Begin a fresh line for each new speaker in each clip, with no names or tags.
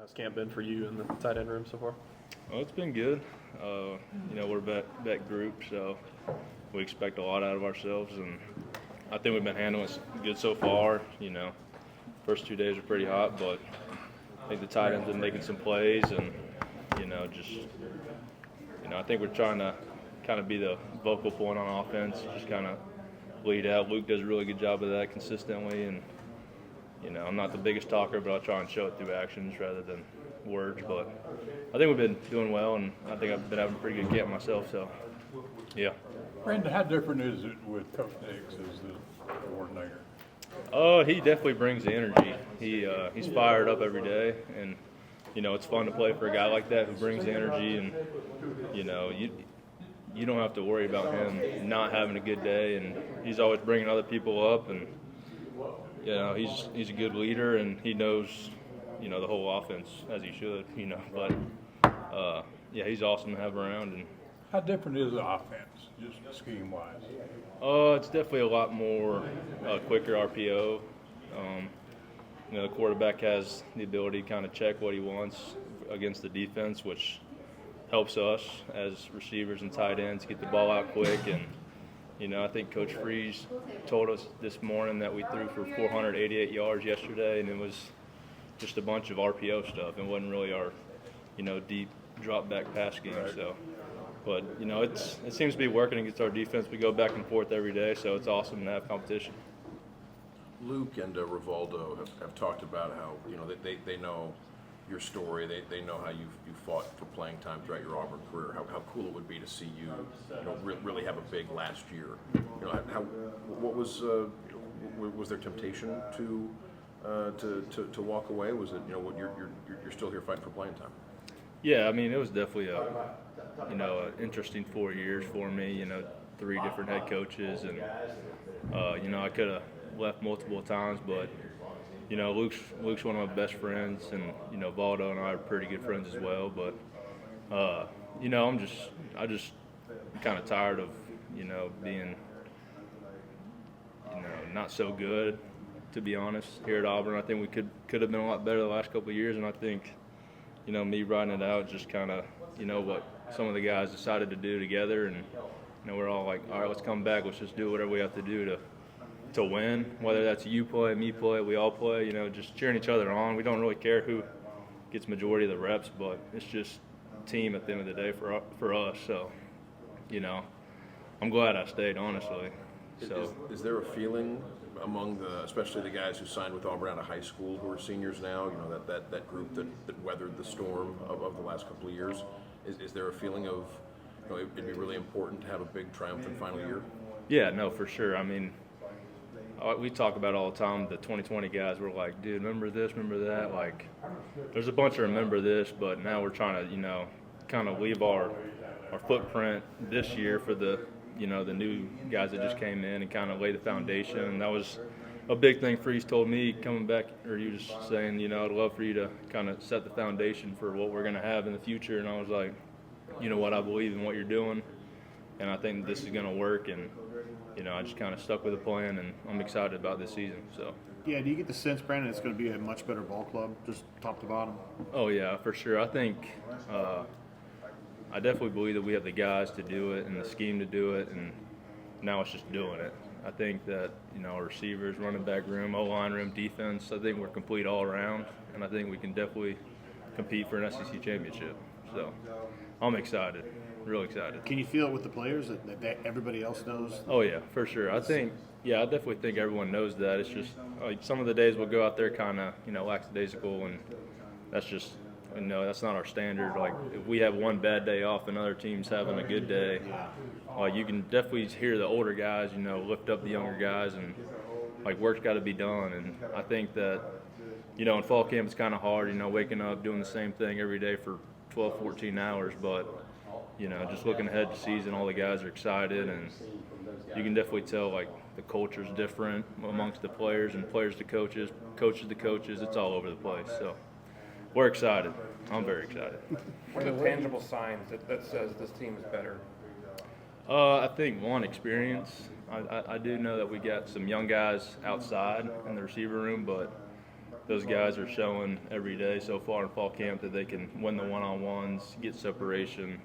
How's camp been for you in the tight end room so far?
Well, it's been good. We're a vet group, so we expect a lot out of ourselves, and I think we've been handling it good so far. First 2 days are pretty hot, but I think the tight ends been making some plays, and I think we're trying to kind of be the vocal point on offense, just kind of lead out. Luke does a really good job of that consistently, and I'm not the biggest talker, but I'll try and show it through actions rather than words. But I think we've been doing well, and I think I've been having a pretty good camp myself. So, yeah.
Brandon, how different is it with Coach Diggs as the coordinator?
He definitely brings the energy. He's fired up every day, and it's fun to play for a guy like that who brings the energy. And you don't have to worry about him not having a good day, and he's always bringing other people up. And he's a good leader, and he knows the whole offense as he should. But he's awesome to have around. And
How different is the offense, just scheme-wise?
it's definitely a lot more quicker RPO. The quarterback has the ability to kind of check what he wants against the defense, which helps us as receivers and tight ends get the ball out quick. And I think Coach Frazier told us this morning that we threw for 488 yards yesterday, and it was just a bunch of RPO stuff. It wasn't really our deep drop back pass game. So. But, it seems to be working against our defense. We go back and forth every day, so it's awesome to have competition.
Luke and Rivaldo have talked about how, they know your story. They know how you fought for playing time throughout your Auburn career, how cool it would be to see you, really have a big last year. What was there temptation to walk away? Was it, you're still here fighting for playing time?
Yeah, it was definitely an interesting 4 years for me. 3 different head coaches, and I could have left multiple times, but Luke's one of my best friends, and Valdo and I are pretty good friends as well. But I just kind of tired of being not so good, to be honest, here at Auburn. I think we could have been a lot better the last couple of years, and I think me riding it out just kind of what some of the guys decided to do together, and we're all like, all right, let's come back, let's just do whatever we have to do to win, whether that's you play, me play, we all play, just cheering each other on. We don't really care who gets majority of the reps, but it's just team at the end of the day for us. So I'm glad I stayed, honestly. So
is there a feeling among especially the guys who signed with Auburn out of high school who are seniors now, that group that weathered the storm of the last couple of years, is there a feeling of it'd be really important to have a big triumphant final year?
Yeah, no, for sure. We talk about all the time, the 2020 guys were like, dude, remember this, remember that. Like, there's a bunch of remember this, but now we're trying to, kind of leave our footprint this year for the new guys that just came in and kind of lay the foundation. And that was a big thing Freeze told me coming back, or he was saying, I'd love for you to kind of set the foundation for what we're going to have in the future. And I was like, I believe in what you're doing, and I think this is going to work. And, I just kind of stuck with the plan, and I'm excited about this season. So.
Yeah, do you get the sense, Brandon, it's going to be a much better ball club, just top to bottom?
Oh, yeah, for sure. I think I definitely believe that we have the guys to do it and the scheme to do it, and now it's just doing it. I think that, our receivers, running back room, O-line room, defense, I think we're complete all around, and I think we can definitely compete for an SEC championship. So I'm excited, real excited.
Can you feel it with the players that everybody else knows?
Oh, yeah, for sure. I definitely think everyone knows that. It's just like some of the days we'll go out there kind of, lackadaisical, and that's just – that's not our standard. Like, if we have one bad day off and other teams having a good day, you can definitely hear the older guys, lift up the younger guys, and work's got to be done. And I think that, in fall camp it's kind of hard, waking up, doing the same thing every day for 12, 14 hours. But, just looking ahead to season, all the guys are excited, and you can definitely tell, the culture's different amongst the players, and players to coaches, coaches to coaches. It's all over the place. So. We're excited. I'm very excited.
What are the tangible signs that says this team is better?
I think one, experience. I do know that we got some young guys outside in the receiver room, but those guys are showing every day so far in fall camp that they can win the one-on-ones, get separation.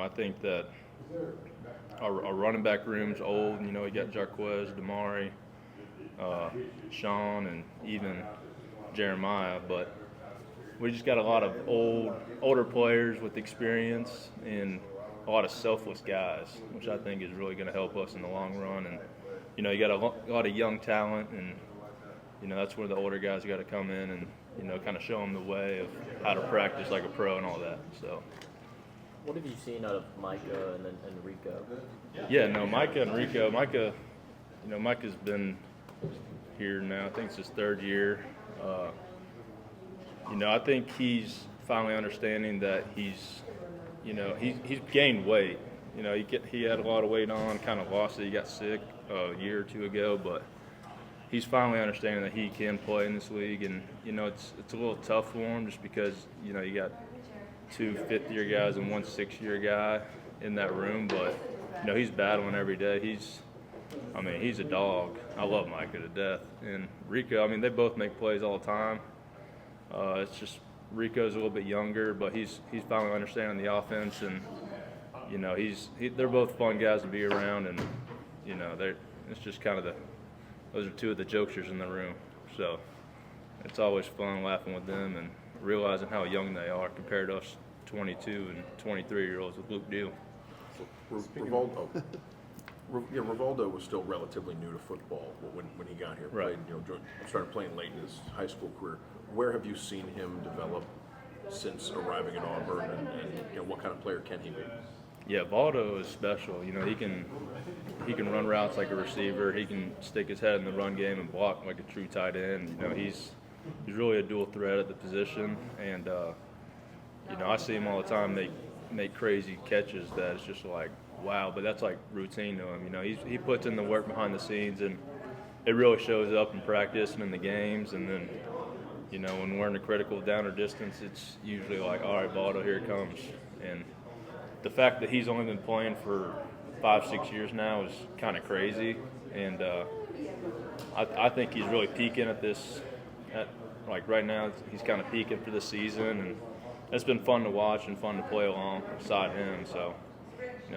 I think that our running back room's old. We got Jarquez, Damari, Sean, and even Jeremiah, but we just got a lot of older players with experience and a lot of selfless guys, which I think is really going to help us in the long run. And you got a lot of young talent, and that's where the older guys got to come in and kind of show them the way of how to practice like a pro and all that. So.
What have you seen out of Micah and Rico?
Yeah, no, Micah and Rico. Micah's been here now. I think it's his third year. I think he's finally understanding that he's gained weight. He had a lot of weight on, kind of lost it. He got sick a year or two ago, but he's finally understanding that he can play in this league. And it's a little tough for him just because you got 2 fifth-year guys and 1 6-year guy in that room, but he's battling every day. He's a dog. I love Micah to death, and Rico. They both make plays all the time. It's just Rico's a little bit younger, but he's finally understanding the offense, and they're both fun guys to be around, and it's just kind of those are two of the jokesters in the room, so it's always fun laughing with them and realizing how young they are compared to us 22 and 23-year-olds with Luke Deal.
Rivaldo was still relatively new to football when he got here.
Right.
Started playing late in his high school career. Where have you seen him develop since arriving at Auburn, and what kind of player can he be?
Yeah, Valdo is special. He can run routes like a receiver. He can stick his head in the run game and block like a true tight end. He's really a dual threat at the position, and I see him all the time make crazy catches that it's just like wow, but that's like routine to him. He puts in the work behind the scenes, and it really shows up in practice and in the games. And then when we're in a critical down or distance, it's usually like, all right, Valdo, here it comes. And the fact that he's only been playing for 5-6 years now is kind of crazy, and I think he's really peaking like right now. He's kind of peaking for the season, and it's been fun to watch and fun to play alongside him. So,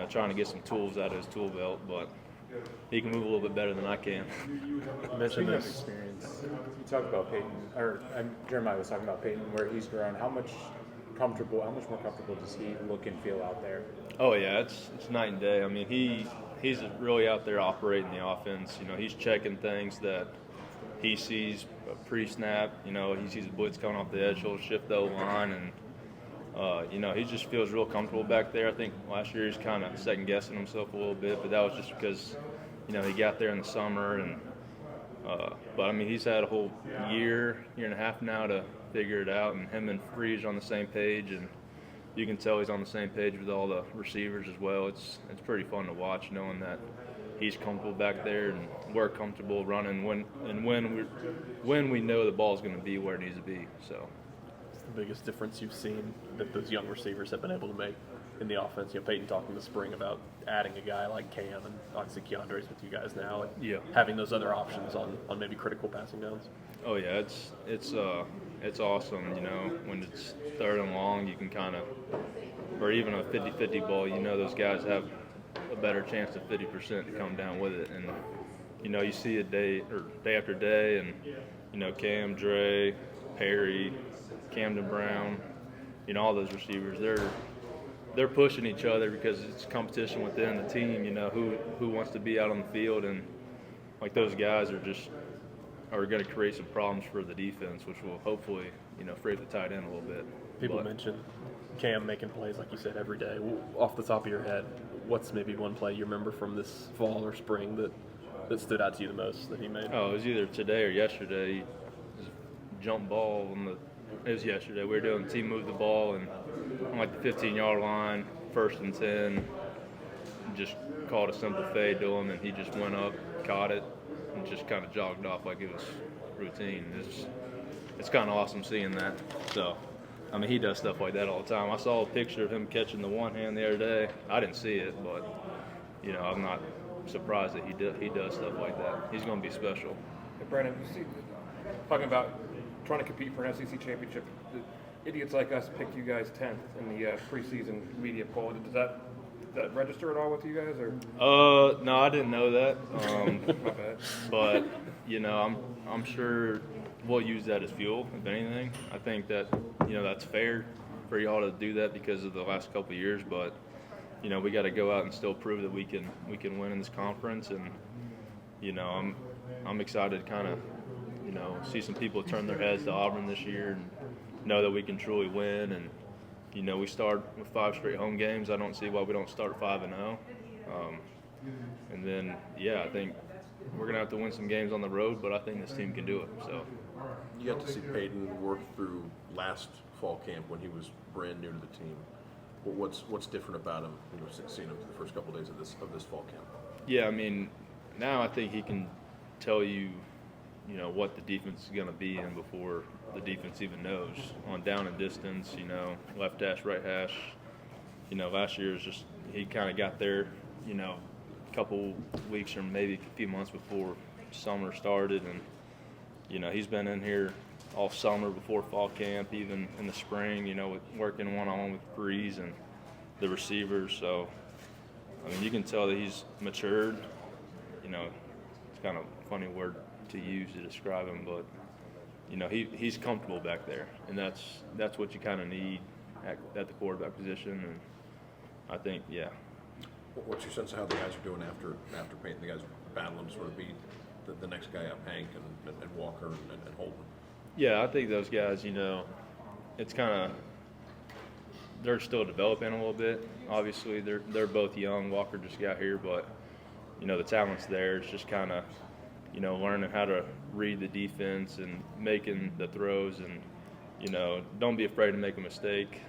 trying to get some tools out of his tool belt, but he can move a little bit better than I can.
You mentioned
Speaking of
this.
experience, you talked about Peyton, or Jeremiah was talking about Peyton, where he's grown. How much more comfortable does he look and feel out there?
Oh yeah, it's night and day. He's really out there operating the offense. He's checking things that he sees pre-snap. He sees a blitz coming off the edge, he'll shift the line, and he just feels real comfortable back there. I think last year he's kind of second-guessing himself a little bit, but that was just because, he got there in the summer. And but he's had a whole year and a half now to figure it out, and him and Frazier on the same page, and you can tell he's on the same page with all the receivers as well. It's pretty fun to watch, knowing that he's comfortable back there and we're comfortable running when we know the ball's going to be where it needs to be. So.
The biggest difference you've seen that those young receivers have been able to make in the offense? Peyton talked in the spring about adding a guy like Cam, and obviously Keandre's with you guys now, and
Yeah.
having those other options on maybe critical passing downs.
Oh yeah, it's awesome. When it's third and long, you can kind of, or even a 50-50 ball, those guys have a better chance of 50% to come down with it. And you see it day after day, and Cam, Dre, Perry, Camden Brown, all those receivers, they're pushing each other because it's competition within the team. Who wants to be out on the field, and like those guys are going to create some problems for the defense, which will hopefully free the tight end a little bit.
People mention Cam making plays, like you said, every day. Off the top of your head, what's maybe one play you remember from this fall or spring that stood out to you the most that he made?
Oh, it was either today or yesterday. It was a jump ball it was yesterday. We were doing team move the ball, and on like the 15-yard line, 1st and 10, just called a simple fade to him, and he just went up, caught it, and just kind of jogged off like it was routine. It's kind of awesome seeing that. So, he does stuff like that all the time. I saw a picture of him catching the one hand the other day. I didn't see it, but I'm not surprised that he does stuff like that. He's going to be special.
Hey, Brandon, you see talking about trying to compete for an SEC championship. The idiots like us picked you guys 10th in the preseason media poll. Does that register at all with you guys, or?
No, I didn't know that.
My bad.
But I'm sure we'll use that as fuel, if anything. I think that that's fair for y'all to do that because of the last couple of years. But we got to go out and still prove that we can win in this conference. And I'm excited to kind of see some people turn their heads to Auburn this year and know that we can truly win. And we start with 5 straight home games. I don't see why we don't start 5-0. And then I think we're gonna have to win some games on the road, but I think this team can do it. So
You got to see Peyton work through last fall camp when he was brand new to the team. What's different about him? Seeing him the first couple of days of this fall camp.
yeah, I mean, now I think he can tell you, what the defense is gonna be in before the defense even knows. On down and distance, left hash, right hash. Last year was just he kind of got there, a couple weeks or maybe a few months before summer started, and he's been in here all summer before fall camp, even in the spring, with working one-on-one with Breeze and the receivers. So, I mean, you can tell that he's matured. It's kind of a funny word to use to describe him, but he's comfortable back there, and that's what you kind of need at the quarterback position. And I think,
What's your sense of how the guys are doing after Peyton? The guys battling to sort of be the next guy up, Hank and Walker and Holden.
Yeah, I think those guys, it's kind of they're still developing a little bit. Obviously, they're both young. Walker just got here, but the talent's there. It's just kind of learning how to read the defense and making the throws, and don't be afraid to make a mistake.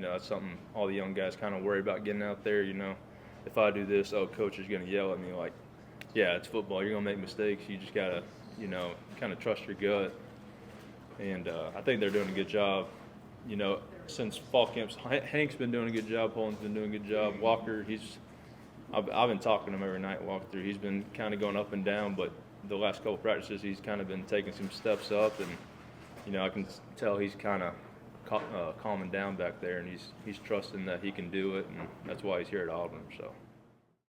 That's something all the young guys kind of worry about getting out there. If I do this, coach is going to yell at me. Like, yeah, it's football. You're going to make mistakes. You just got to, kind of trust your gut. And I think they're doing a good job. Since fall camps, Hank's been doing a good job. Holden's been doing a good job. Walker, I've been talking to him every night, walk through. He's been kind of going up and down, but the last couple practices, he's kind of been taking some steps up, and I can tell he's kind of calming down back there, and he's trusting that he can do it, and that's why he's here at Auburn. So.